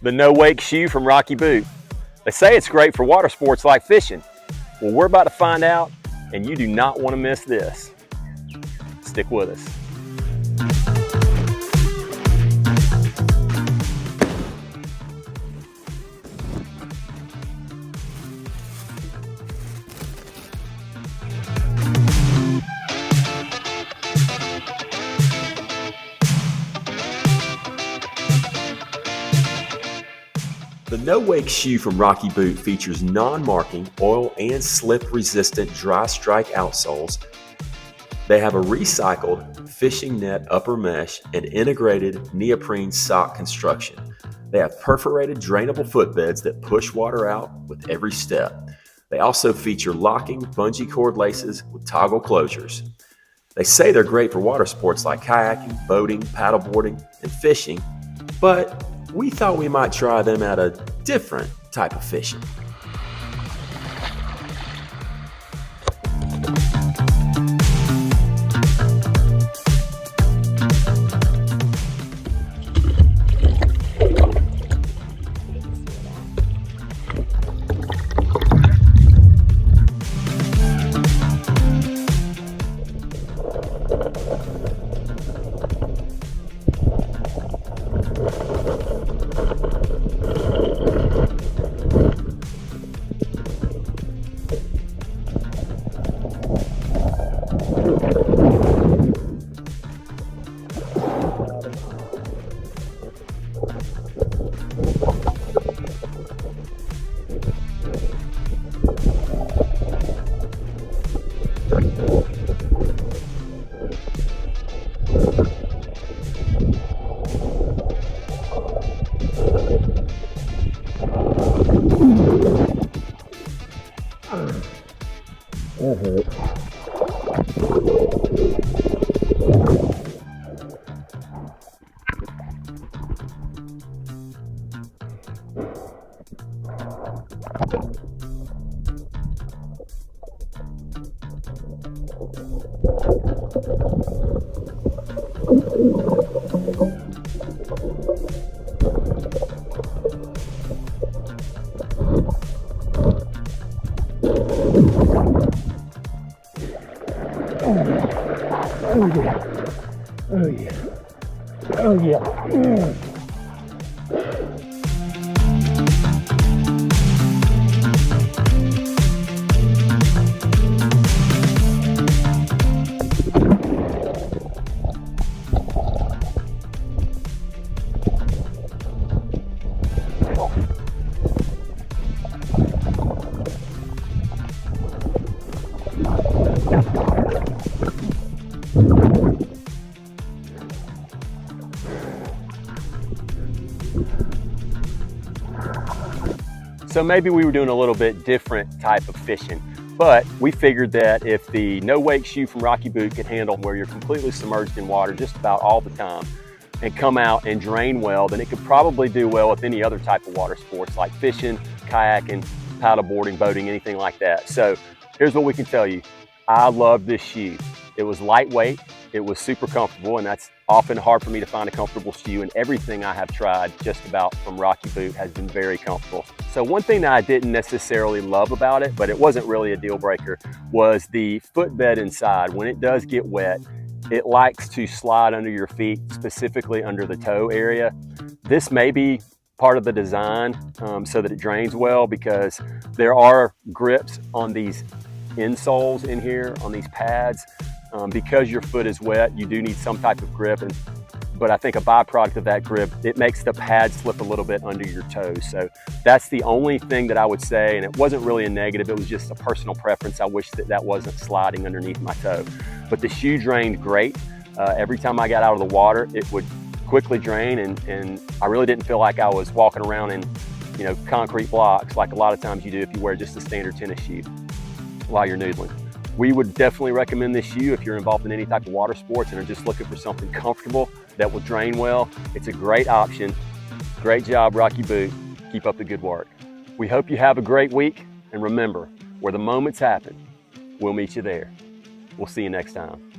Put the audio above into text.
The NoWake Shoe from Rocky Boot. They say it's great for water sports like fishing. Well, we're about to find out, and you do not want to miss this. Stick with us. The NoWake Shoe from Rocky Boot features non-marking, oil and slip-resistant dry strike outsoles. They have a recycled fishing net upper mesh and integrated neoprene sock construction. They have perforated drainable footbeds that push water out with every step. They also feature locking bungee cord laces with toggle closures. They say they're great for water sports like kayaking, boating, paddleboarding, and fishing, but we thought we might try them at a different type of fishing. That hurt. Oh yeah. Oh yeah. Oh yeah. So maybe we were doing a little bit different type of fishing, but we figured that if the NoWake Shoe from Rocky Boot could handle where you're completely submerged in water just about all the time and come out and drain well, then it could probably do well with any other type of water sports like fishing, kayaking, paddleboarding, boating, anything like that. So here's what we can tell you. I love this shoe. It was lightweight, it was super comfortable, and that's often hard for me to find a comfortable shoe, and everything I have tried just about from Rocky Boot has been very comfortable. So one thing that I didn't necessarily love about it, but it wasn't really a deal breaker, was the footbed inside. When it does get wet, it likes to slide under your feet, specifically under the toe area. This may be part of the design so that it drains well, because there are grips on these insoles in here, on these pads. Because your foot is wet, you do need some type of grip, but I think a byproduct of that grip, it makes the pad slip a little bit under your toes. So that's the only thing that I would say, and it wasn't really a negative, it was just a personal preference. I wish that that wasn't sliding underneath my toe. But the shoe drained great. Every time I got out of the water, it would quickly drain, and I really didn't feel like I was walking around in, concrete blocks like a lot of times you do if you wear just a standard tennis shoe while you're noodling. We would definitely recommend this shoe if you're involved in any type of water sports and are just looking for something comfortable that will drain well. It's a great option. Great job, Rocky Boot. Keep up the good work. We hope you have a great week, and remember, where the moments happen, we'll meet you there. We'll see you next time.